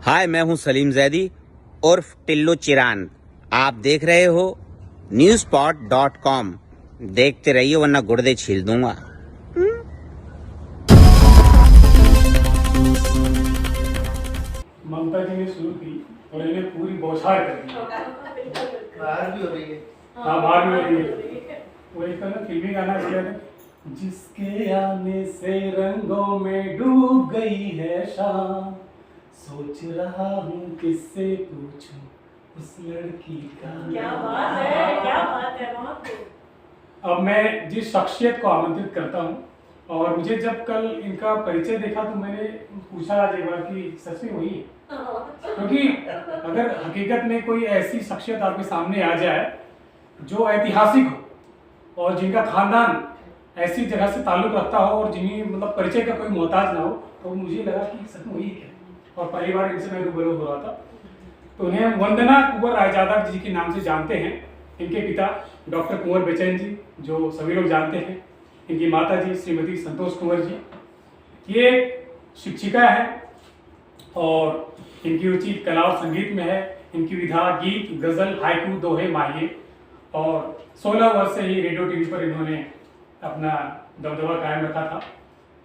हाय, मैं हूं सलीम जैदी उर्फ टिल्लो चिरान। आप देख रहे हो newspot.com। देखते रहिए वरना गुर्दे छील दूंगा। ममता जी ने शुरू की और इन्हें पूरी बौछार कर दी। बाहर भी हो रही है। हाँ, बाहर भी हो रही है। वो एक ना फिल्मी गाना किया था, जिसके आने से रंगों में डूब गई है शाम, सोच रहा हूँ किससे पूछूं उस लड़की का। क्या बात है, क्या बात है। अब मैं जिस शख्सियत को आमंत्रित करता हूँ, और मुझे जब कल इनका परिचय देखा तो मैंने पूछा आज एक बार कि सच में वही है, क्योंकि अगर हकीकत में कोई ऐसी शख्सियत आपके सामने आ जाए जो ऐतिहासिक हो और जिनका खानदान ऐसी जगह से ताल्लुक रखता हो और जिन्हें मतलब परिचय का कोई मोहताज ना हो, तो मुझे लगा कि सच में वही है। और पहली बार इनसे मैं रूबरू हो रहा था, तो उन्हें वंदना कुंवर रायजादा जी के नाम से जानते हैं। इनके पिता डॉक्टर कुंवर बेचैन जी, जो सभी लोग जानते हैं। इनकी माता जी श्रीमती संतोष कुंवर जी, ये शिक्षिका है और इनकी रुचि कला और संगीत में है। इनकी विधा गीत, गजल, हाइकू, दोहे, माहिए, और 16 वर्ष से ही रेडियो टीवी पर इन्होंने अपना दबदबा कायम रखा था।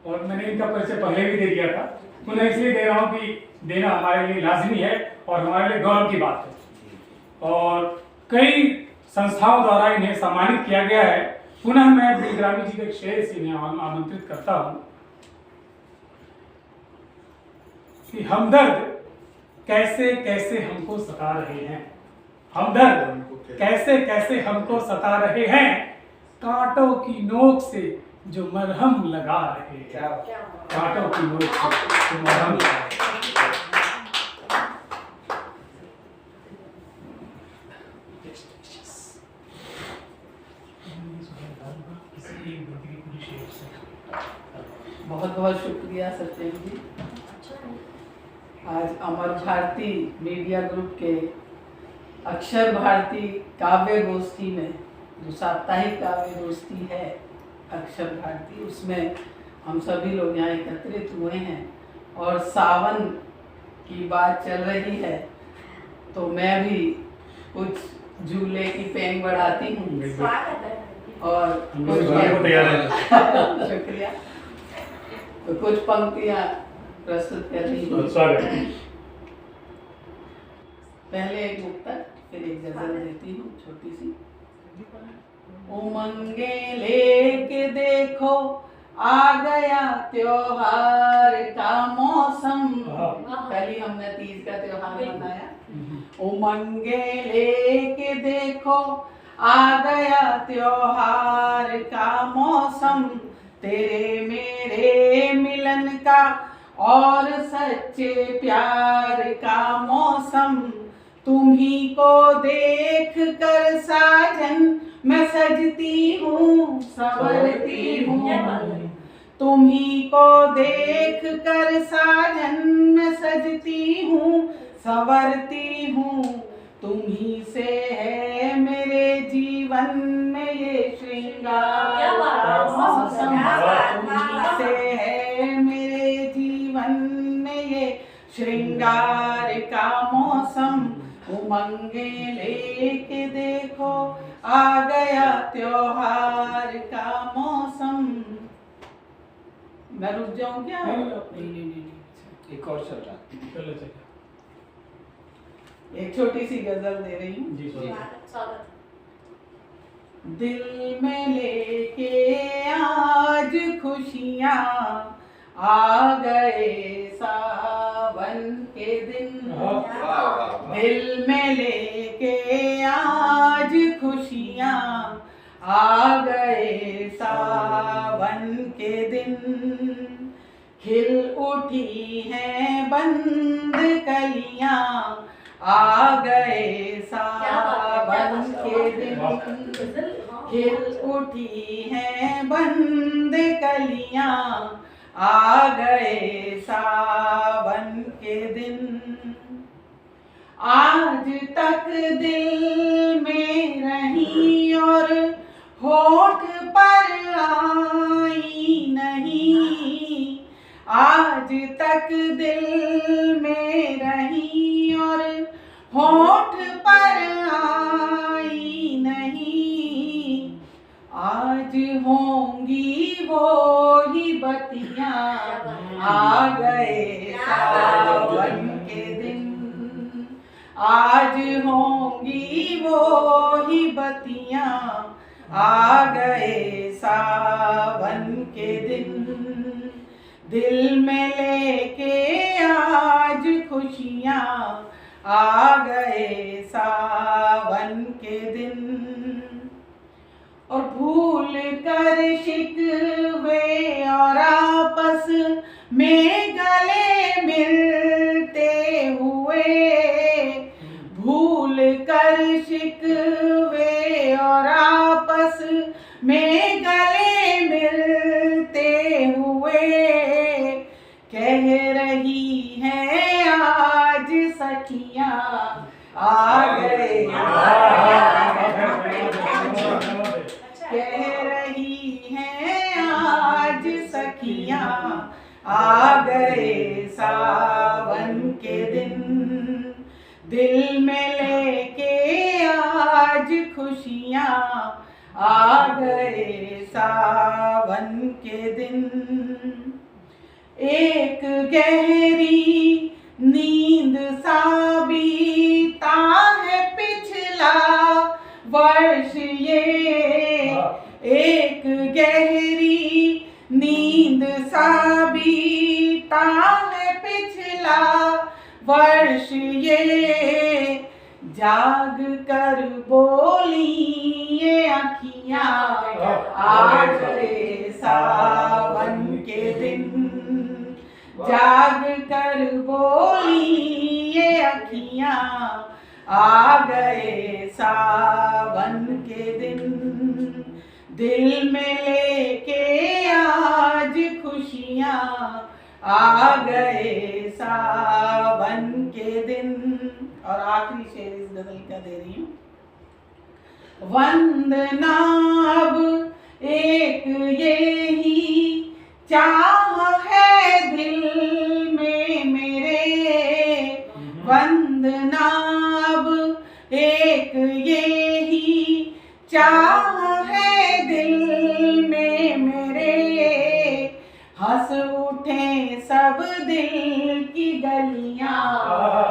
और मैंने इनका परिचय पहले भी दे दिया था, तो मैं इसलिए दे रहा हूँ कि देना हमारे लिए लाजमी है और हमारे लिए गौरव की बात है। और कई संस्थाओं द्वारा इन्हें सम्मानित किया गया है। पुनः मैं बेलग्रामी जी के एक शेर से इन्हें आमंत्रित करता हूँ कि हमदर्द कैसे कैसे हमको सता रहे हैं, हमदर्द कैसे कैसे हमको सता रहे हैं, कांटों की नोक से जो मरहम लगा रहे हैं, कांटों की नोक से जो मरहम लगा रहे हैं। बहुत बहुत शुक्रिया सत्यम जी। आज अमर भारती मीडिया ग्रुप के अक्षर भारती काव्य गोष्ठी में, जो साप्ताहिक काव्य गोष्ठी है अक्षर भारती, उसमें हम सभी लोग यहाँ एकत्रित हुए हैं और सावन की बात चल रही है, तो मैं भी कुछ झूले की पेंग बढ़ाती हूँ और शुक्रिया, तो कुछ पंक्तियाँ प्रस्तुत कर रही हूँ। पहले एक मुक्तक, फिर एक गजल देती हूँ छोटी सी। उमंगे लेके देखो आ गया त्योहार का मौसम। कल ही हमने तीज का त्योहार मनाया। उमंगे लेके देखो आ गया त्योहार का मौसम, तेरे मेरे मिलन का और सच्चे प्यार का मौसम। तुम्ही को देख कर साजन मैं सजती हूँ संवरती हूँ, तुम्ही को देख कर साजन मैं सजती हूँ संवरती हूँ। तुम्ही से है मेरे जीवन में ये श्रृंगार का मौसम, तुम्ही से है मेरे जीवन में ये श्रृंगार का मौसम। उमंगे लेके देखो आ गया त्योहार का मौसम। मैं रुक जाऊं क्या? नहीं, एक और चल रहा। एक छोटी सी गजल दे रही हूँ। दिल में लेके आज खुशियाँ आ गए सावन के दिन, दिल में लेके आज खुशियाँ आ गए सावन के दिन। खिल उठी हैं बंद कलियाँ आ गए सावन के दिन, खिल उठी हैं बंद कलियाँ आ गए सावन के दिन। आज तक दिल में रही और होठ पर आई नहीं, आज तक दिल में रही और होठ पर आई नहीं, आज होंगी वो ही बतियां, आ गए सावन के दिन, आज होंगी वो ही बतियां, आ गए सावन के दिन, दिल में लेके आज खुशियां, आ गए सावन के दिन। और भूल कर शिकवे और आपस में गले मिलते हुए, भूल कर शिकवे और आपस में गले मिलते हुए, कह रही हैं आज सखियां, आ गए, कह रही हैं आज सखियां, आ गए सावन के दिन, दिल में लेके आज खुशियां, आ गए सावन के दिन। एक गहरी नींद सा बीता है पिछला वर्ष ये, एक गहरी नींद सा बीता है पिछला वर्ष ये, जाग कर बोली ये अखियां, आ गए सावन के दिन, जाग कर बोली ये अखियां, आ गए सावन के दिन, दिल में लेके आज खुशियां, आ गए सावन के दिन। और आखिरी शेर इस गजल का दे रही हूँ। वंदना अब एक ये ही चाह है दिल में मेरे, वंदना अब एक ये ही चाह है दिल में मेरे, हंस उठे सब दिल की गलियां,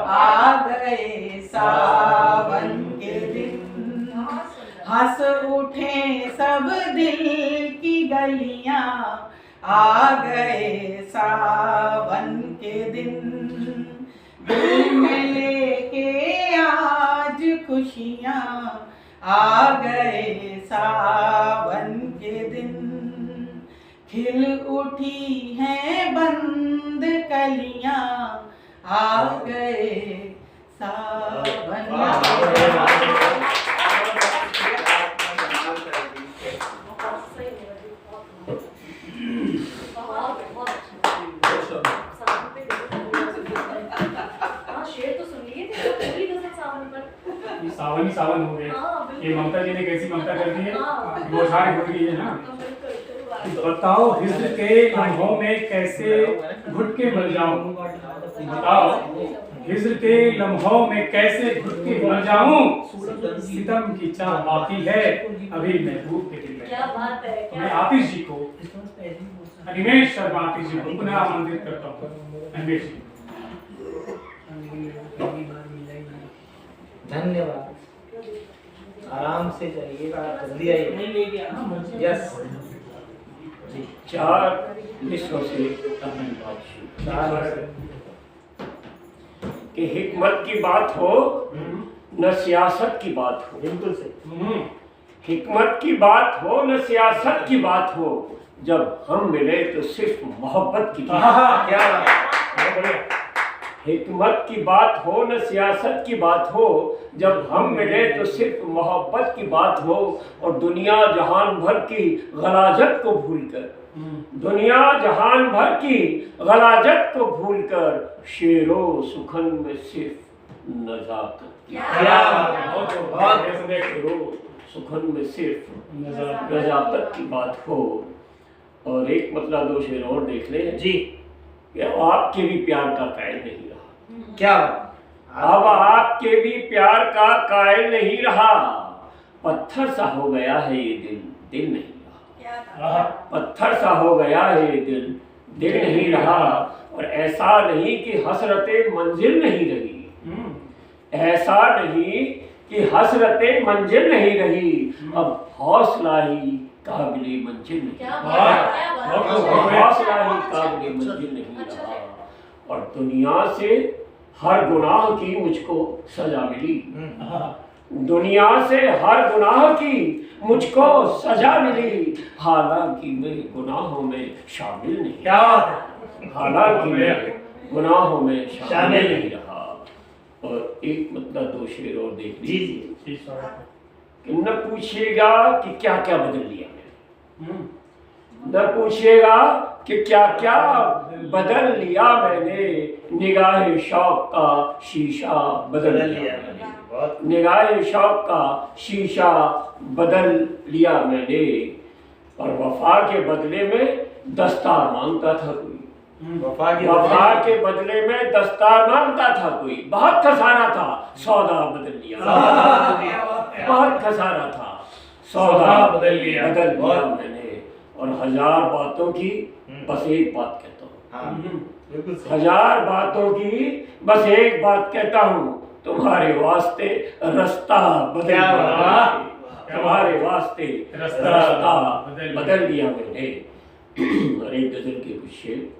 आ गए सावन के दिन, हंस उठे सब दिल की गलियां, आ गए सावन के दिन, दिल में लेके आज खुशियां, आ गए सावन के दिन, खिल उठी हैं बंद कलियां, आ गए सावन के दिन। शेर तो सुन लिए थे, पूरी गजल सावन पर। ये सावन ही सावन हो गए। हाँ, बिल्कुल। ये ममता जी ने कैसी ममता कर दी है, हाँ। वो सारी हो गई है ना। बिल्कुल। बताओ हिज्र के लम्हों में कैसे घुट के मर जाऊं, बताओ हिज्र के लम्हों में कैसे घुट के मर जाऊं, सितम की चाह बाकी है अभी महबूब के दिल में। क्या बात है, क्या मैं आतिश जी को, अनिमेश शर्मा आतिश जी को पुनः आमंत्रित करता हूँ। अनिमेश जी, धन्यवाद। आराम से जाइएगा, जल्दी आइए। यस, चार विश्व से अपनी बात कि हिकमत की बात हो न सियासत की बात हो। बिल्कुल सही। हिकमत की बात हो न सियासत की बात हो, जब हम मिले तो सिर्फ मोहब्बत की बात हो। क्या हिकमत की बात हो न सियासत की बात हो, जब हम मिले तो सिर्फ मोहब्बत की बात हो, और दुनिया जहान भर की गलाजत को भूलकर, दुनिया जहान भर की गलाजत को भूलकर, शेरो सुखन में सिर्फ नजाकत की, शेरो सुखन में सिर्फ नजाकत की बात हो। और एक मतलब दो शेर और देख ले जी। कि अब आपके भी प्यार का कायल नहीं रहा। क्या अब आपके भी प्यार का कायल नहीं रहा। पत्थर सा हो गया है ये दिल, दिल नहीं रहा। पत्थर सा हो गया है ये दिल, दिल नहीं रहा। और ऐसा नहीं कि हसरतें मंजिल नहीं रही, ऐसा नहीं कि हसरतें मंजिल नहीं रही। अब हौसला ही काबिले मंजिल नहीं, हौसला ही काबिले मंजिल नहीं रहा। और दुनिया से हर गुनाह की मुझको सजा मिली, दुनिया से हर गुनाह की मुझको सजा मिली। हालांकि मैं गुनाहों में शामिल नहीं, क्या बात है? हालांकि मैं गुनाहों में शामिल नहीं रहा। और एक मतलब दो शेर और देख जी लीजिए। जी कि न पूछेगा कि क्या क्या बदल लिया मैंने, न पूछेगा कि क्या क्या बदल लिया मैंने। निगाह शौक का शीशा बदल लिया मैंने, बहुत निगाह शौक का शीशा बदल लिया मैंने। और वफा के बदले में दस्तार मांगता था कोई, वफा की वफा के बदले में दस्तार मांगता था कोई। बहुत खसारा था, सौदा बदल लिया, बहुत खसारा था, सौदा बदल लिया मैंने। और हजार बातों की बस एक बात कहता हूँ, हाँ बिल्कुल सही। हजार बातों की बस एक बात कहता हूँ। तुम्हारे वास्ते रास्ता बदल क्या दिया बात, मैंने, तुम्हारे वास्ते रास्ता रास्ता बदल दिया मैंने। और एक गजल के कुछ शेर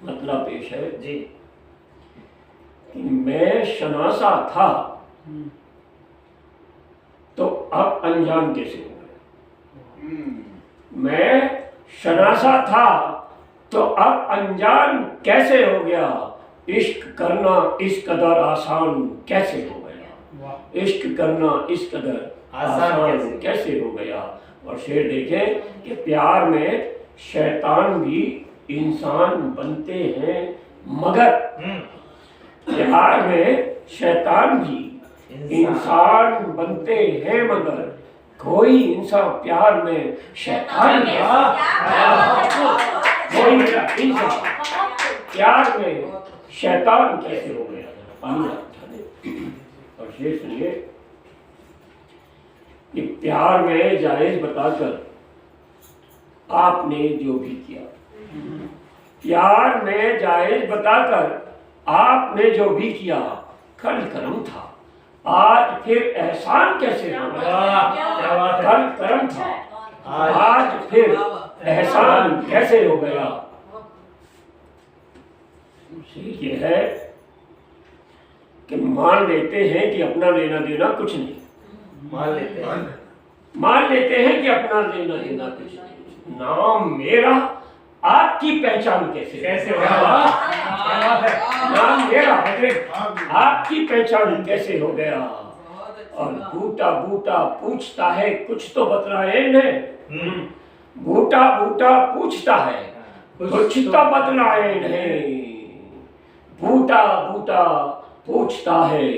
मतलब पेश है जी कि मैं शनासा था तो अब अनजान कैसे हो गया। मैं शनासा था तो अब अनजान कैसे हो गया। इश्क करना इस कदर आसान कैसे हो गया, इश्क करना इस कदर आसान कैसे हो गया। और शेर देखें कि प्यार में शैतान भी इंसान बनते हैं मगर, प्यार में शैतान भी इंसान बनते हैं मगर कोई इंसान प्यार में शैतान नहीं, कोई इंसान प्यार में शैतान कैसे हो गया। पानी और शेर सुनिए कि प्यार में जायज बताकर आपने जो भी किया, प्यार में जायज बताकर आपने जो भी किया कल करम था आज फिर एहसान कैसे हो गया। कल करम था आज फिर एहसान कैसे हो गया। ये है कि मान लेते हैं कि अपना लेना देना कुछ नहीं, मान लेते हैं, मान लेते हैं कि अपना लेना देना कुछ नहीं। नाम मेरा आपकी पहचान कैसे हो गया। नाम मेरा आपकी पहचान कैसे हो गया। और बूटा बूटा पूछता है कुछ तो बतलाए नहीं, बूटा बूटा पूछता है कुछ तो बतलाए नहीं। बूटा बूटा पूछता है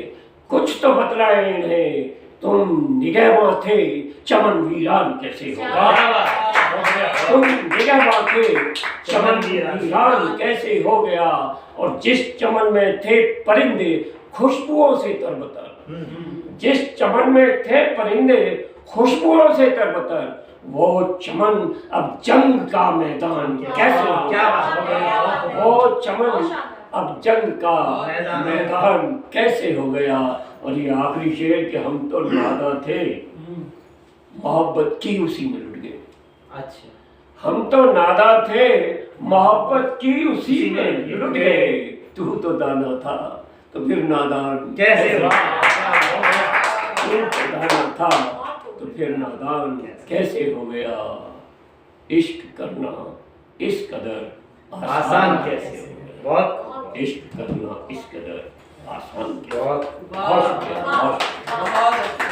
कुछ तो बतलाए नहीं। तुम निगहबां थे चमन वीरान कैसे हो गया, तुम निगहबां थे चमन वीरान कैसे हो गया। और जिस चमन में थे परिंदे खुशबुओं से तरबतर, जिस चमन में थे परिंदे खुशबुओं से तरबतर, वो चमन अब जंग का मैदान कैसे हो गया। वो चमन अब जंग का मैदान कैसे हो गया। और ये आखिरी शेर कि हम तो नादा थे मोहब्बत की उसी में लुट गए। अच्छा हम तो नादा थे मोहब्बत की उसी में लुट गए। तू तो दाना था तो फिर नादान कैसे तू हुआ? तो दाना था तो फिर नादान कैसे हो गया। इश्क करना इस कदर आसान कैसे हो गया। बहुत इश्क करना इस कदर आसान कैसे। बहुत बहुत शुक्रिया, बहुत शुक्रिया।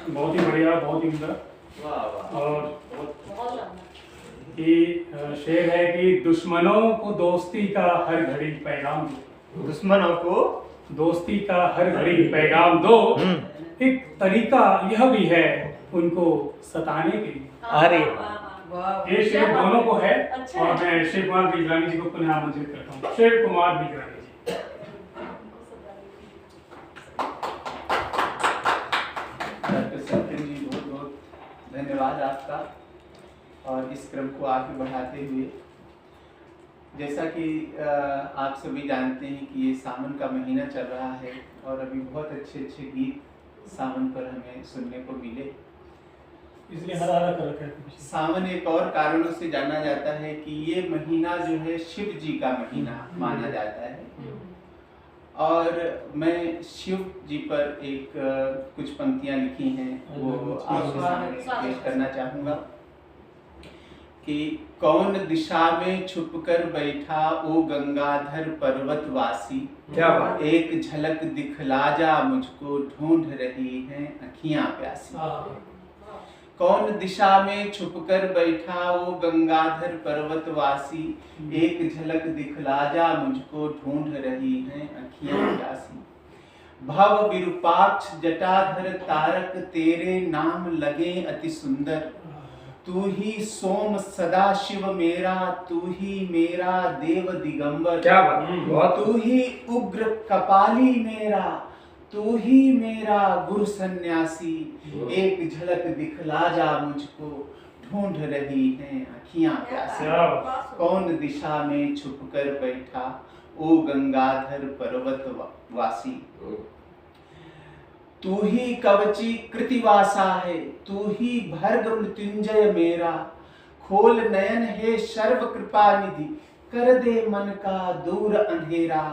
बहुत ही बढ़िया, बहुत ही उम्दा। वाह वाह और कि शेर है कि दुश्मनों को दोस्ती का हर घड़ी पैगाम दो, दुश्मनों को दोस्ती का हर घड़ी पैगाम दो। एक तरीका यह भी है उनको सताने के लिए अरे वाह ये श्री दोनों को है। अच्छा। और मैं शिव कुमार बिजरानी जी को पुनः आमंत्रित करता हूँ। शिव कुमार बिजरानी जी। डॉक्टर सत्यम जी, बहुत बहुत धन्यवाद आपका। और इस क्रम को आगे बढ़ाते हुए, जैसा कि आप सभी जानते हैं कि ये सावन का महीना चल रहा है और अभी बहुत अच्छे अच्छे गीत सावन पर हमें सुनने को मिले। इसलिए हरा हरा कर रखा है पीछे। सावन एक और कारणों से जाना जाता है कि ये महीना जो है शिव जी का महीना माना जाता है। और मैं शिव जी पर एक कुछ पंक्तियां लिखी हैं, वो आपके सामने पेश करना चाहूँगा कि कौन दिशा में छुपकर बैठा ओ गंगाधर पर्वतवासी, क्या बात। एक झलक दिखला जा मुझको ढूंढ रही हैं अखियां प्यासी। कौन दिशा में छुपकर बैठा वो गंगाधर पर्वतवासी, एक झलक दिखला जा मुझको ढूंढ रही हैं अखियां प्यासी। भव विरूपाक्ष जटाधर तारक तेरे नाम लगे अति सुंदर, तू ही सोम सदा शिव मेरा, तू ही मेरा देव दिगंबर। क्या बात, बहुत तू ही उग्र कपाली मेरा, तू ही मेरा गुरु सन्यासी, एक झलक दिखला जा मुझको ढूंढ रही हैं अखियां प्यासी। कौन दिशा में छुपकर बैठा ओ गंगाधर पर्वतवासी, तू ही कवची कृतिवासा है, तू ही भर्ग मृत्युंजय मेरा, खोल नयन है सर्व कृपा निधि, कर दे मन का दूर अंधेरा।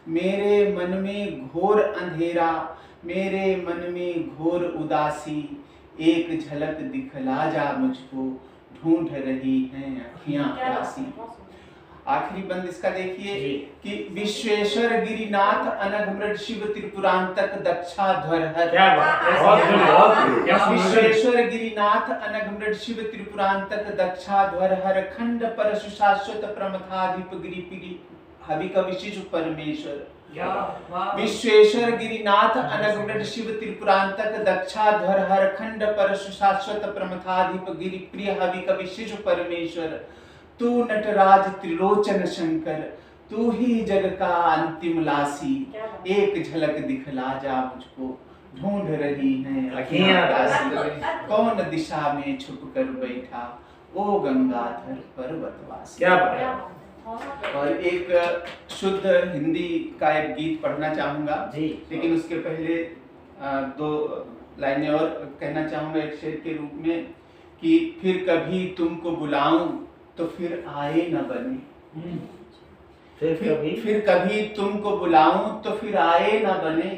मेरे मन में घोर अंधेरा, मेरे मन में घोर उदासी, एक झलक दिखला जा मुझको ढूंढ रही हैं अखियां प्यासी। आखिरी बंद इसका देखिए कि विश्वेश्वर गिरिनाथ अनघ मृड शिव त्रिपुरांतक दक्षाध्वर हर। क्या बात, बहुत क्या विश्वेश्वर गिरिनाथ अनघ मृड शिव त्रिपुरांतक दक्षाध्वर हर, खंड परशु शाश्वत प्रमथाधिप गिरिपिरी हवि कविशिशु परमेश्वर। विश्वेश्वर गिरिनाथ अनघ मृड शिव त्रिपुरांतक दक्षाध्वर हर, खंड परशु शाश्वत प्रमथाधिप गिरिप्रिय हवि कविशिशु परमेश्वर। तू नटराज त्रिलोचन शंकर, तू ही जग का अंतिम लासी, एक झलक दिखला जा मुझको ढूंढ रही हैं अखियां प्यासी। कौन दिशा में छुपकर बैठा ओ गंगाधर पर्वतवासी। क्या बात। और एक शुद्ध हिंदी का एक गीत पढ़ना चाहूंगा जी। लेकिन उसके पहले दो लाइनें और कहना चाहूंगा एक शेर के रूप में कि फिर कभी तुमको बुलाऊं तो फिर आए न बने, फिर कभी तुमको बुलाऊं तो फिर आए न बने,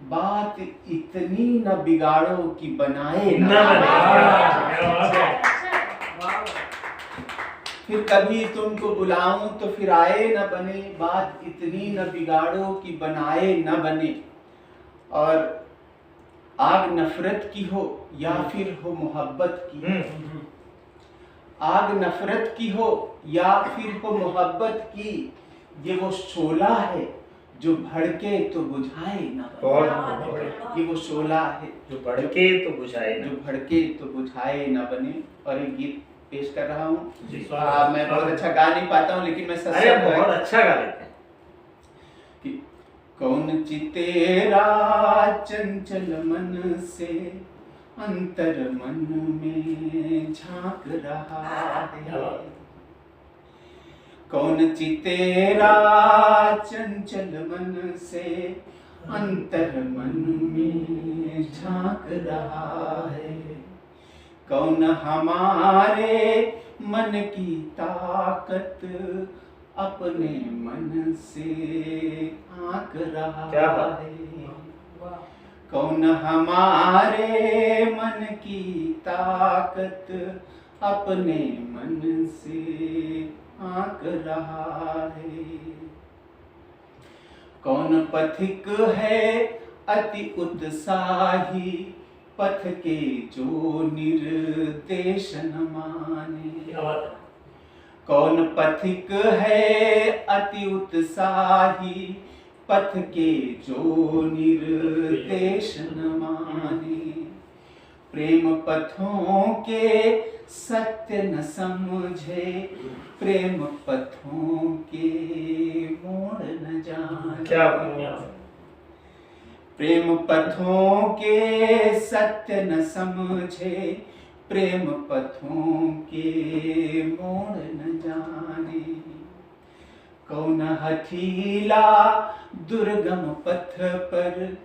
बात इतनी न बिगाड़ो कि बनाए न बने। फिर कभी तुमको बुलाऊं तो फिर आए न बने, बात इतनी न बिगाड़ो कि बनाए न बने। और आग नफरत की हो या फिर हो मोहब्बत की, आग नफरत की हो या फिर हो मोहब्बत की, ये वो शोला है जो भड़के तो बुझाए ना बने। ये वो शोला है जो भड़के तो बुझाए ना, जो भड़के तो बुझाए ना बने। और एक गीत पेश कर रहा हूँ। मैं बहुत अच्छा गा नहीं पाता हूँ लेकिन मैं अरे बहुत अच्छा गा लेते हैं। कि कौन चितेरा चंचल मन से अंतर मन में झांक रहा है, कौन चितेरा चंचल मन से अंतर मन में झांक रहा है, कौन हमारे मन की ताकत अपने मन से आंक रहा है, कौन हमारे मन की ताकत अपने मन से आंक रहा है, कौन पथिक है अति उत्साही पथ के जो निर्देश न माने, कौन पथिक है अति उत्साही पथ के जो निर्देश न माने, प्रेम पथों के सत्य न समझे, प्रेम पथों के मोड़ न जाने। क्या प्रेम पथों के सत्य न समझे, प्रेम पथों के मोड़ न जाने। कौन हठीला दुर्गम पथ पर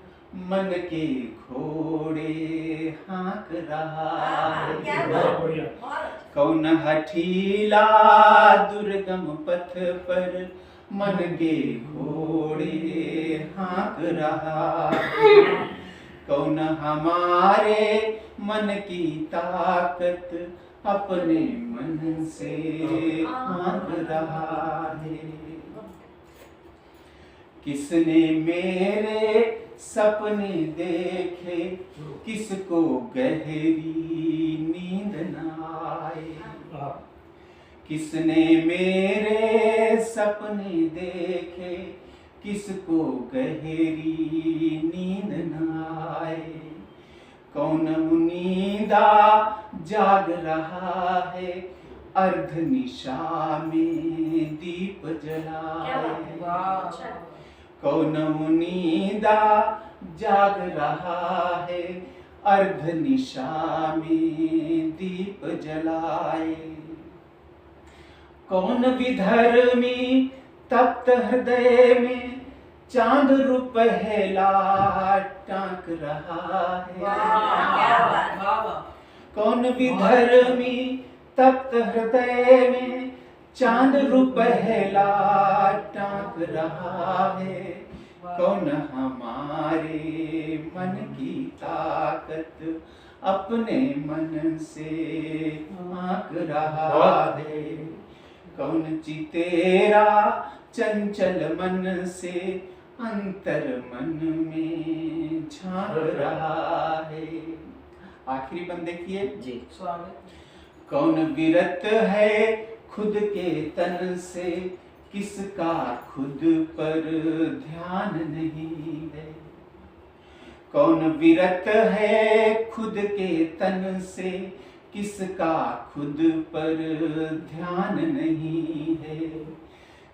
मन के घोड़े हाँक रहा है। बहुत बढ़िया। कौन हठीला दुर्गम पथ पर मन के घोड़े हाँक रहा है। कौन हमारे मन की ताकत अपने मन से हाँक रहा है। किसने मेरे सपने देखे, किसको गहरी नींद न आए। किसने मेरे सपने देखे, किसको गहरी नींद न आए। कौन उनीदा जाग रहा है, अर्ध निशा में दीप जलाए। कौन उनीदा जाग रहा है, अर्ध निशा में दीप जलाए। कौन विधर्मी तप्त हृदय में चांद रुपहला टांक रहा है। कौन विधर्मी तप्त हृदय में चांद रुपहला टांक रहा है। कौन हमारे मन की ताकत अपने मन से आंक रहा है। कौन चितेरा चंचल मन से अंतर मन में झांक रहा है। आखिरी बंद देखिए जी। कौन विरत है खुद के तन से, किसका खुद पर ध्यान नहीं है। कौन विरत है खुद के तन से, किसका खुद पर ध्यान नहीं है।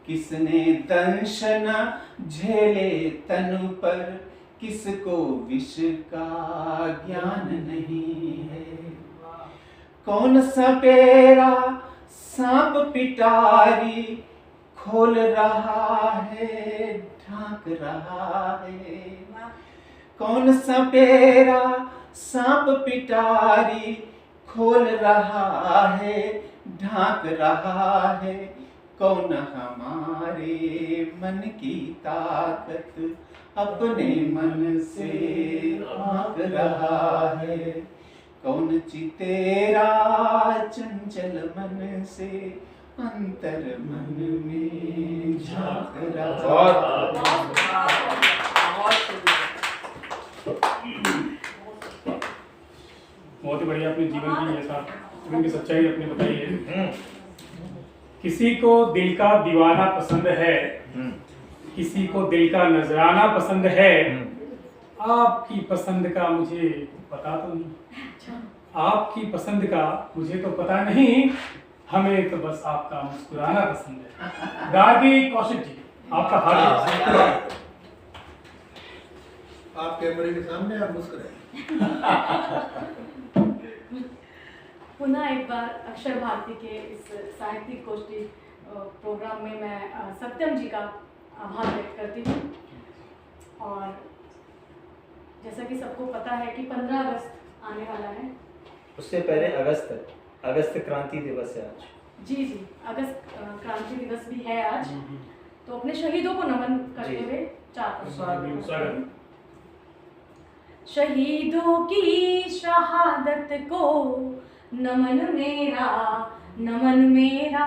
किसने दंशन झेले तन पर, किसको विष का ज्ञान नहीं है। कौन सपेरा सांप पिटारी खोल रहा है, ढांक रहा है। कौन सपेरा सांप पिटारी खोल रहा है, ढांक रहा है। कौन हमारे मन की ताकत अपने मन से आंक रहा है। कौन चितेरा चंचल मन से अंतर मन में झांक रहा है। बहुत ही बढ़िया अपने जीवन की ऐसा जीवन की सच्चाई अपने बताई है। किसी को दिल का दीवाना पसंद है, किसी को दिल का नजराना पसंद है। आपकी पसंद का मुझे पता तो नहीं, आपकी पसंद का मुझे तो पता नहीं, हमें तो बस आपका मुस्कुराना पसंद है। गार्गी कौशिक जी, आपका हाथ आप कैमरे के सामने आप मुस्कुराए। पुनः एक बार अक्षर भारती के इस साहित्यिक गोष्ठी प्रोग्राम में मैं सत्यम जी का आभार व्यक्त करती हूँ। और जैसा कि सबको पता है कि 15 अगस्त आने वाला है। उससे पहले अगस्त क्रांति दिवस है आज। जी जी, अगस्त क्रांति दिवस भी है आज। तो अपने शहीदों को नमन करते हुए चार शहीदों की शहादत को नमन मेरा, नमन मेरा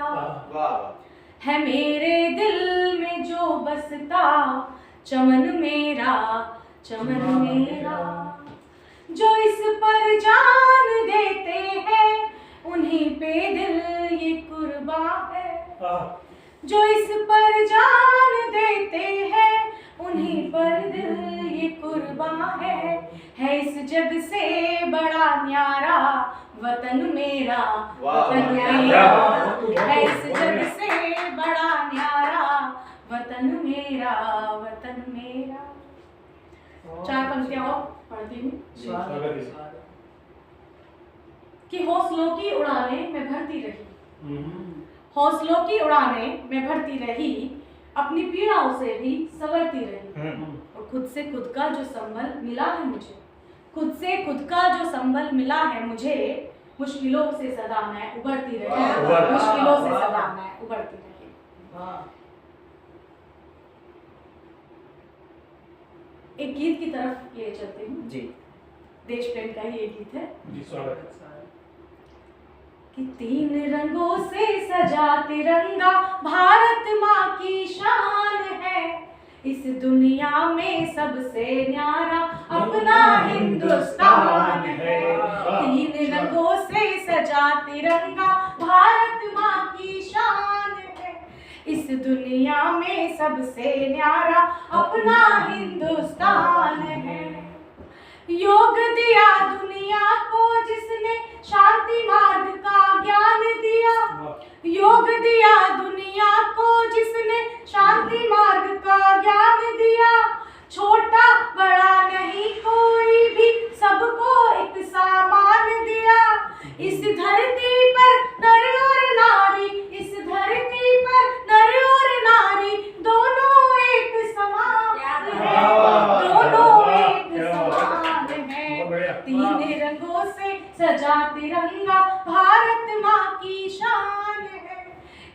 है मेरे दिल में जो बसता, चमन मेरा, चमन मेरा। जो इस पर जान देते हैं उन्हीं पे दिल ये कुर्बान है। जो इस पर जान देते हैं उन्हीं पर दिल ये कुर्बान है है इस जग से बड़ा न्यारा वतन मेरा, वतन मेरा है इस जग से बड़ा न्यारा वतन मेरा, वतन मेरा। 4 पंक्तियां और पढ़ती हूँ कि हौसलों की उड़ाने में भरती रही, हौसलों की उड़ाने में भरती रही, अपनी पीड़ाओं से भी संवरती रही, और खुद से खुद का जो संबल मिला है मुझे, खुद से खुद का जो संबल मिला है मुझे, मुश्किलों से सदा मैं उबरती रही, मुश्किलों से सदा मैं उबरती रही। एक गीत की तरफ ले चलते हूँ जी। देश प्रेम का ही एक गीत है जी, स्वागत है। कि 3 रंगों से सजा तिरंगा भारत माँ की शान है, इस दुनिया में सबसे न्यारा अपना हिंदुस्तान है। 3 रंगों से सजा तिरंगा भारत माँ की शान है, इस दुनिया में सबसे न्यारा अपना हिंदुस्तान है। योग दिया दुनिया को जिसने शांति मार्ग का ज्ञान दिया, योग दिया दुनिया को जिसने शांति मार्ग का ज्ञान दिया, छोटा बड़ा नहीं कोई भी सबको एक सामान दिया। इस धरती पर नर और नारी, इस धरती पर नर और नारी दोनों एक समान है, दोनों एक समान है। 3 रंगों से सजा तिरंगा भारत माँ की शान है,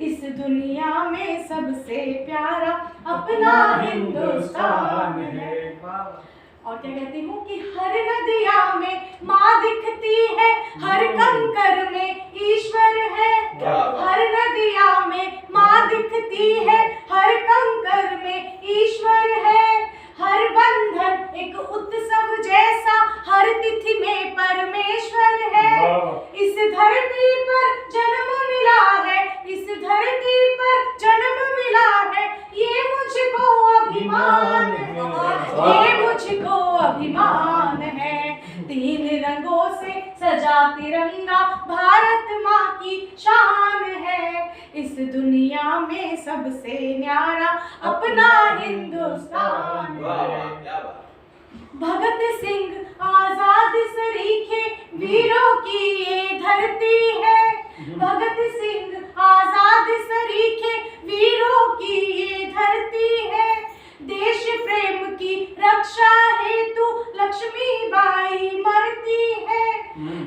इस दुनिया में सबसे प्यारा अपना हिंदुस्तान है। और क्या कहती हूँ कि हर नदिया में माँ दिखती है, हर कंकर में ईश्वर है, हर नदिया में माँ दिखती है, हर कंकर में ईश्वर है। हर बंधन एक उत्सव जैसा, हर तिथि में परमेश्वर है। इस धरती पर जन्म मिला है, इस धरती पर जन्म मिला है, ये मुझको अभिमान है, ये मुझको अभिमान है। 3 रंगों से सजा तिरंगा भारत माँ की शान है, इस दुनिया में सबसे न्यारा अपना हिंदुस्तान है। भगत सिंह आजाद सरीखे वीरों की ये धरती है, भगत सिंह आजाद सरीखे वीरों की ये धरती है। देश प्रेम की रक्षा हेतु लक्ष्मीबाई मरती है,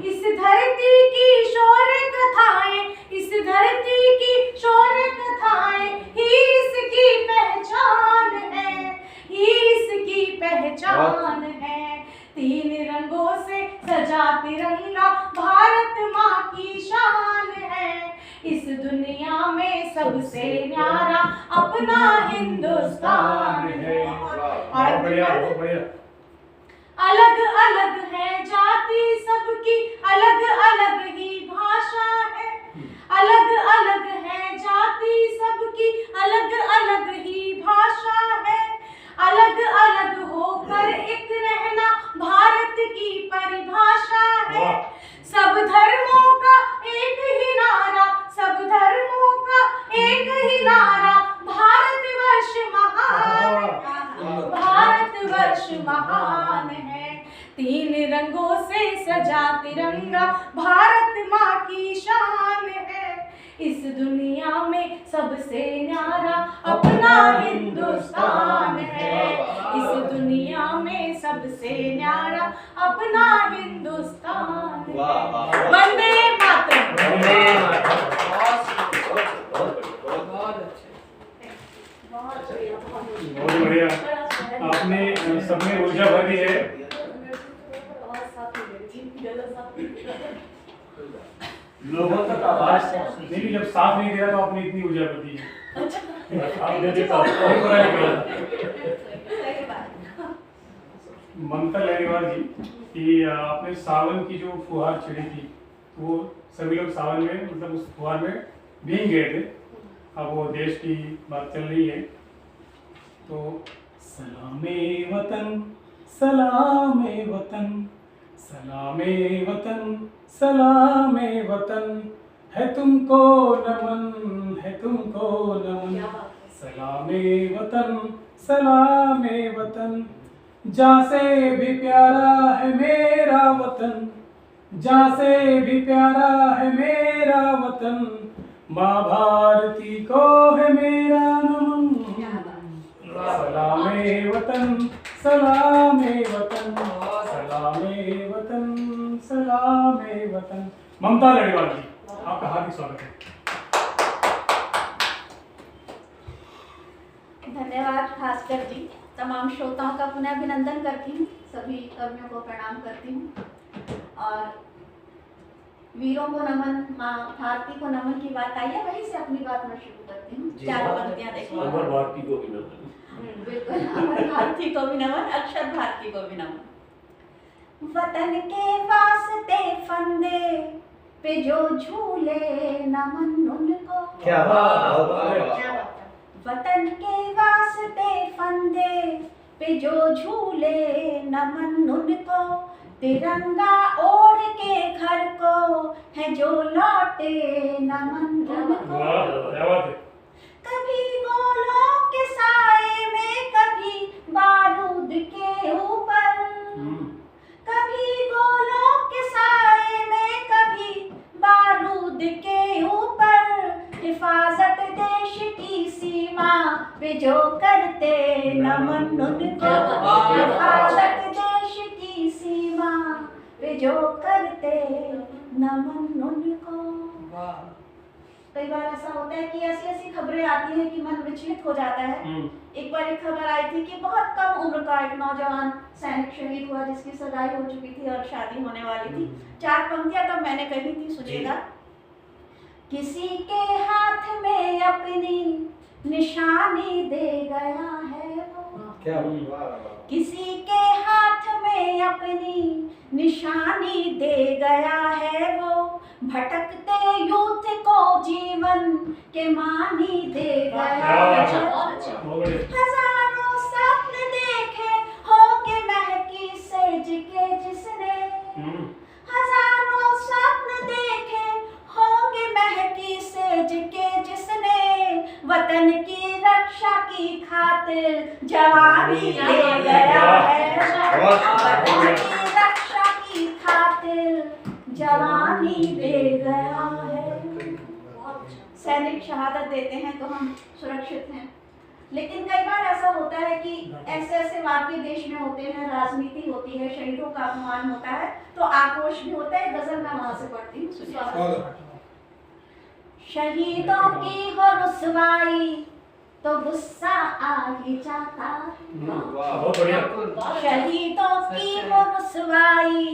इस धरती की शौर्य कथाएं, इस धरती की शौर्य कथाएं ही इसकी पहचान है, ही इसकी पहचान है। 3 रंगों से सजा तिरंगा भारत माँ की शान है, इस दुनिया में सबसे न्यारा अपना हिंदुस्तान है। बहुत बढ़िया, बहुत बढ़िया। अलग अलग है जाति सबकी, अलग अलग ही भाषा है, अलग अलग है जाति सबकी, अलग अलग ही भाषा है। अलग अलग होकर एक रहना भारत की परिभाषा है। सब धर्मों का एक ही नारा, सब धर्मों का एक ही नारा, भारतवर्ष महान है, भारतवर्ष महान है। 3 रंगों से सजा तिरंगा भारत माँ की शान है, इस दुनिया में सबसे न्यारा अपना हिंदुस्तान है, इस दुनिया में सबसे न्यारा अपना हिंदुस्तान है। वंदे मातरम। बहुत बढ़िया। आपने सब में ऊर्जा भर दी है। लोगों तक आवाज नहीं, जब साथ नहीं दे रहा तो आपने इतनी ऊर्जा भर दी है। आप दे देता हूँ। ममता लहरीवाल जी कि आपने सावन की जो फुहार छिड़ी थी, वो सभी लोग सावन में मतलब उस फुहार में भीग गए थे। अब वो देश की बात चल रही है, तो सलामे वतन सलामे वतन, सलामे वतन, सलामे वतन, है तुमको नमन, है तुमको नमन। सलामे वतन, सलामे वतन, जहाँ से भी प्यारा है मेरा वतन, जहाँ से भी प्यारा है मेरा वतन, माँ भारती को है मेरा नमन। सलामे वतन, सलामे वतन, सलामे वतन, सलामे वतन। ममता लड़ीवाल जी, आपका हार्दिक स्वागत है। धन्यवाद भास्कर जी। तमाम श्रोताओं का पुनः अभिनंदन करती हूँ, सभी कर्मियों को प्रणाम करती हूँ और वीरों को नमन, माँ भारती को नमन की बात आई है, वहीं से अपनी बात मैं शुरू करती हूँ। चार पंक्तियाँ देखिए। अमर भारती को भी नमन। बिल्कुल, अमर भारती को भी नमन, अक्षर भारती को भी नमन। वतन के वास्ते फंदे पे जो झूले नमन उनको। क्या बात है। वतन के वास्ते फंदे पे जो झूले नमन उनको, तिरंगा ओढ़ के घर को है जो लौटे नमन उनको। कभी गोलों के साए में, कभी बारूद के ऊपर, कभी गोलों के साए में, कभी बारूद के ऊपर, हिफाजत देश की सीमा पे जो करते नमन उनको। हिफाजत देश की सीमा पे जो करते नमन उनको। कई बार ऐसा होता है कि ऐसी ऐसी खबरें आती हैं कि मन विचलित हो जाता है। एक बार एक खबर आई थी कि बहुत कम उम्र का एक नौजवान सैनिक शहीद हुआ जिसकी सगाई हो चुकी थी और शादी होने वाली थी। चार पंक्तियां तब मैंने कही थी, सुनिएगा। किसी के हाथ में अपनी निशानी दे गया है वो, क्या किसी के हाथ में अपनी निशानी दे गया है वो, भटकते यूथ को जीवन के मानी दे गया है। हजारों सपने देखे होंगे महकी सेज के जिसने, हजारों सपने देखे होंगे महकी सेज के जिसने, वतन की रक्षा की खातिर जवानी दे गया है। वतन की रक्षा की खातिर जवानी दे गया है। सैनिक शहादत देते हैं तो हम सुरक्षित हैं, लेकिन कई बार ऐसा होता है कि ऐसे ऐसे वाक्य देश में होते हैं, राजनीति होती है, शहीदों का अपमान होता है तो आक्रोश भी होता है। गजल मैं वहां से पढ़ती हूँ, सुनिए। शहीदों की हो रुसवाई तो गुस्सा आ ही जाता है। शहीदों की हो रुसवाई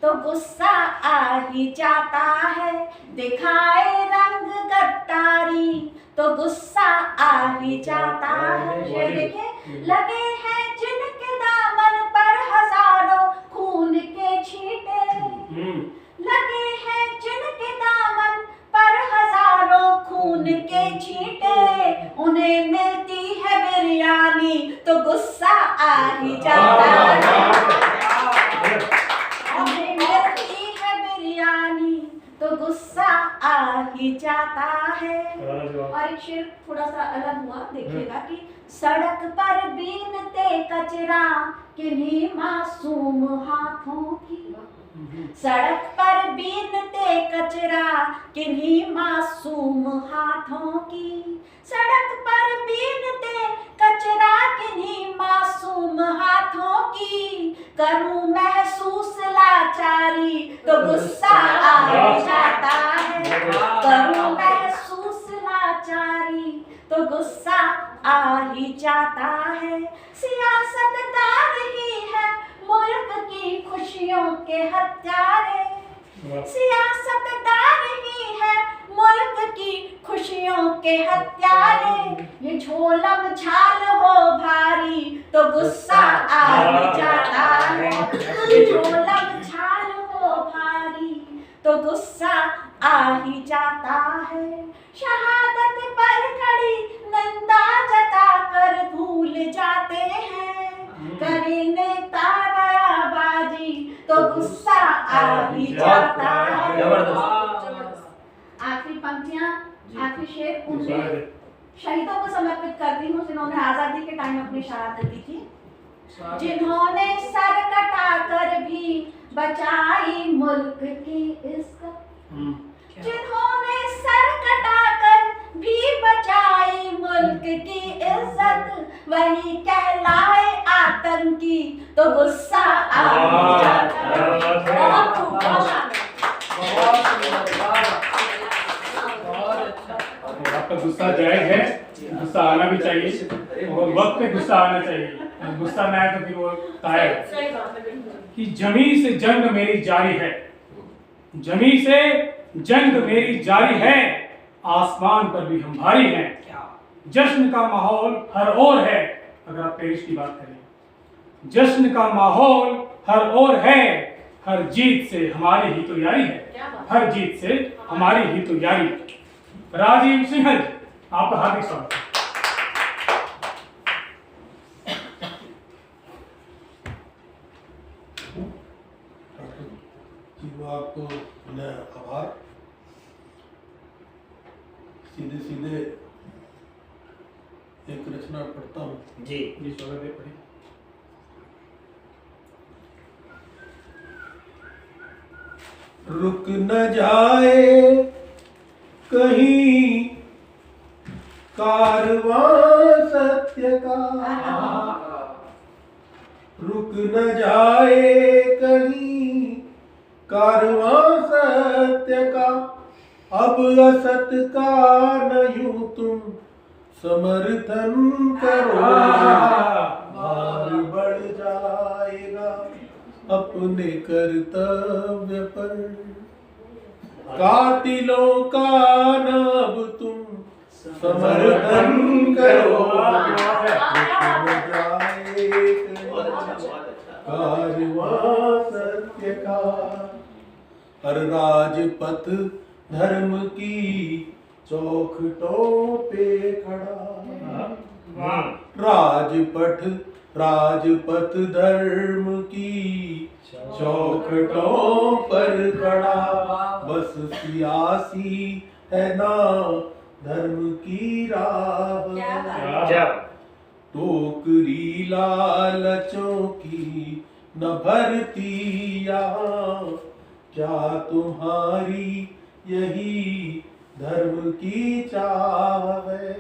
तो गुस्सा आ ही जाता है, दिखाए रंग गद्दारी तो गुस्सा आ ही जाता है। ये देखिए, लगे हैं जिनके दामन पर हजारों खून के छींटे, लगे हैं जिनके दामन पर हजारों खून के छींटे, उन्हें मिलती है बिरयानी तो गुस्सा आ ही जाता है। उन्हें मिलती है बिरयानी तो गुस्सा आ ही जाता है। और एक शेर थोड़ा सा अलग हुआ, देखिएगा कि सड़क पर बीनते कचरा किन्हीं मासूम हाथों की, सड़क पर बीनते कचरा किन्हीं मासूम हाथों की, सड़क पर बीनते कचरा किन्हीं मासूम हाथों की, करूं महसूस लाचारी तो गुस्सा आ जाता है। करूं महसूस लाचारी तो गुस्सा आ ही जाता है। सियासतदार ही है मुल्क की खुशियों के हत्यारे, सियासतदार ही है मुल्क की खुशियों के हत्यारे, ये झोलम झाल हो भारी तो गुस्सा आ ही जाता है। ये झोलम झाल हो भारी तो गुस्सा आ ही जाता है। शहादत पर खड़ी निंदा जता कर भूल जाते हैं, करेंगे ताराबाजी तो गुस्सा आ ही जाता है। जबरदस्त। आखिरी पंक्तियां, आखिरी शेर उन्हें शहीदों को समर्पित करती हूँ जिन्होंने आजादी के टाइम अपनी शहादत दी थी, जिन्होंने सर कटाकर भी बचाई मुल्क की इज्जत, जिन्होंने सर कटाकर भी बचाई मुल्क की इज्जत, वही कहलाए आतंकी तो गुस्सा आ जाता है। बहुत खूब, आपका गुस्सा जायज है, गुस्सा आना भी चाहिए और वक्त पे गुस्सा आना चाहिए। गुस्सा ना आए तो फिर वो तायब कि जमी से जंग मेरी जारी है, जमी से जंग मेरी जारी है, आसमान पर भी हम भारी हैं, जश्न का माहौल हर ओर है। अगर आप पेरिस की बात करें, जश्न का माहौल हर ओर है, हर जीत से हमारी ही तो यारी है, हर जीत से हमारी ही तो यारी है। राजीव सिंह जी, आपका हार्दिक स्वागत है। आपको आभार। सीधे सीधे एक रचना पढ़ता हूँ। जी जी स्वागत है, पढ़िए। रुक न जाए कहीं कारवां सत्य का, रुक न जाए कहीं कारवां सत्य का, अब असत का न यूं तुम समर्थन करो, भार बढ़ जाएगा अपने कर्तव्य पर, कातिलों का न अब तुम समर्थन करो, कारवां सत्य का। हर राजपथ धर्म की चौखटों पे खड़ा, राजपथ धर्म की चौखटों पर खड़ा, बस सियासी है ना धर्म की राह, टोकरी लालचों की न भरती यहाँ, क्या तुम्हारी यही धर्म की चाह है,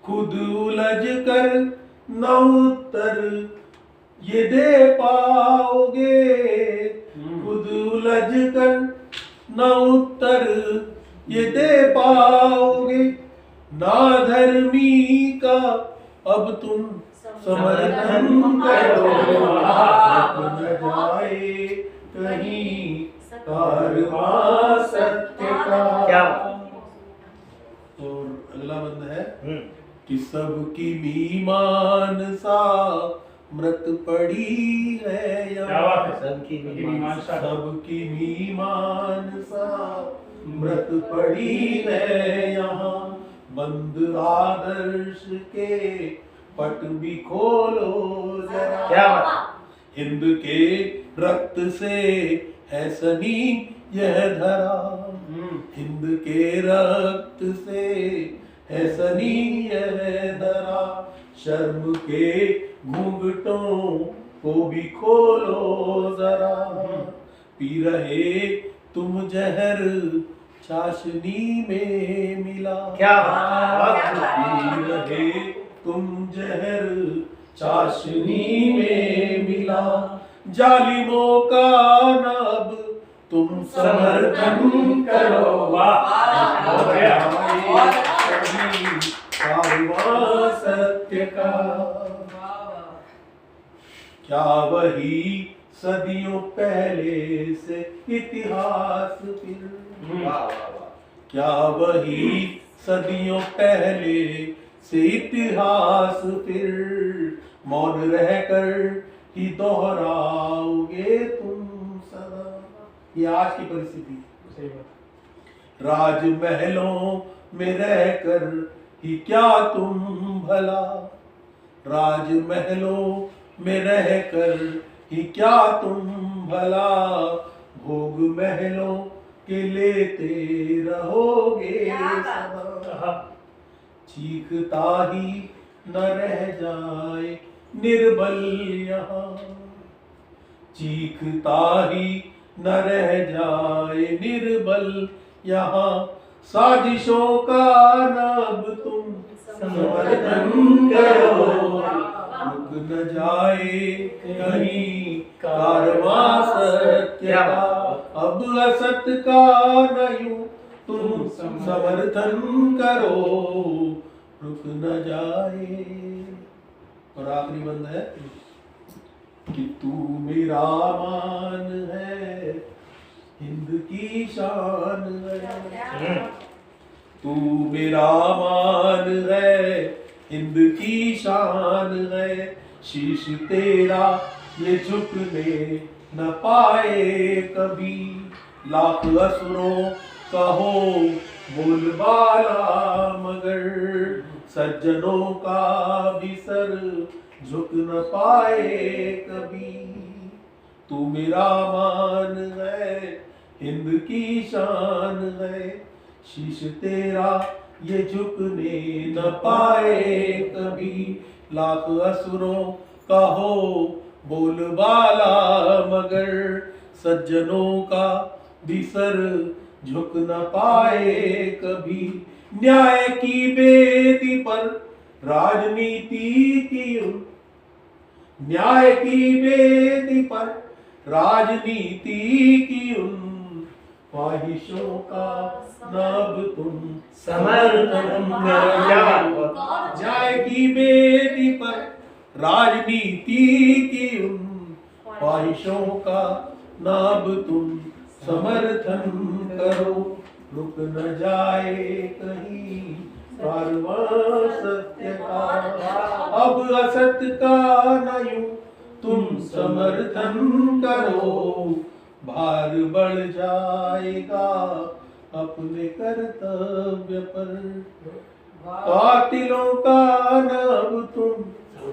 खुद उलझ कर न उत्तर ये दे पाओगे, खुद उलझ कर न उत्तर ये दे पाओगे, ना धर्मी का अब तुम समर्थन करो, न जाए कहीं कारवां सत्य का। क्या और अगला बंद है कि सबकी मीमान सा मृत पड़ी है यहाँ, सबकी सबकी मीमान सा मृत पड़ी है यहाँ, बंद आदर्श के पट भी खोलो जरा, क्या हिंद के रक्त से है सनी यह धरा, हिंद के रक्त से है सनी यह धरा, शर्म के घूंघटों को भी खोलो जरा, पी रहे तुम जहर चाशनी में मिला, क्या पी रहे तुम जहर चाशनी में मिला, जालिमों का न अब तुम समर्थन करो, कारवां सत्य का। क्या वही सदियों पहले से इतिहास फिर, क्या वही सदियों पहले से इतिहास फिर, मौन रहकर ही दोहराओगे तुम सदा। ये आज की परिस्थिति है। राजमहलों में रहकर ही क्या तुम भला, राजमहलों में रह कर ही क्या तुम भला भोग महलों के लेते रहोगे सदा। चीखता ही न रह जाए निर्बल यहाँ, चीखता ही न रह जाए निर्बल यहाँ। साजिशों का नब तुम समर्थन करो, रुक न जाए कहीं कारवां सत्य का। अब असत का न यूं तुम समर्थन करो, रुक न जाए। और आखिरी बंद है कि तू मेरा मान है, हिंद की शान है। तू मेरा मान है, हिंद की शान है। शीश तेरा ये झुकने न पाए कभी, लाख असुरों का हो बोलबाला मगर सज्जनों का भी सर झुक न पाए कभी। तू मेरा मान है, हिंद की शान है। शीश तेरा ये झुकने न पाए कभी, लाख असुरों का हो बोलबाला मगर सज्जनों का भी सर झुक न पाए कभी। न्याय की बेदी पर राजनीति की न्याय की बेदी पर राजनीति की उन ख्वाहिशों का नब तुम समर्थन करो। न्याय की बेदी पर राजनीति की उन ख्वाहिशों का नब तुम समर्थन करो, रुक न जाए कहीं कारवां सत्य का। अब असत का न यूं तुम समर्थन करो, भार बढ़ जाएगा अपने कर्तव्य पर। कातिलों का न अब तुम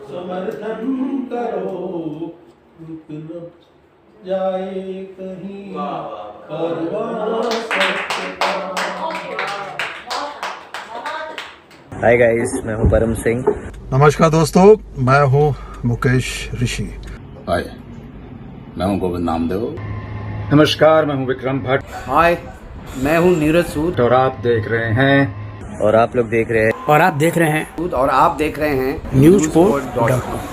समर्थन करो, रुक न जाए कहीं कारवां सत्य का। हाय गाइस, मैं हूं परम सिंह। नमस्कार दोस्तों, मैं हूं मुकेश ऋषि। हाय, मैं हूं गोविंद नामदेव। नमस्कार, मैं हूं विक्रम भट्ट। हाय, मैं हूं नीरज सूद और आप देख रहे हैं और आप लोग देख रहे हैं न्यूज़पोर्ट.com।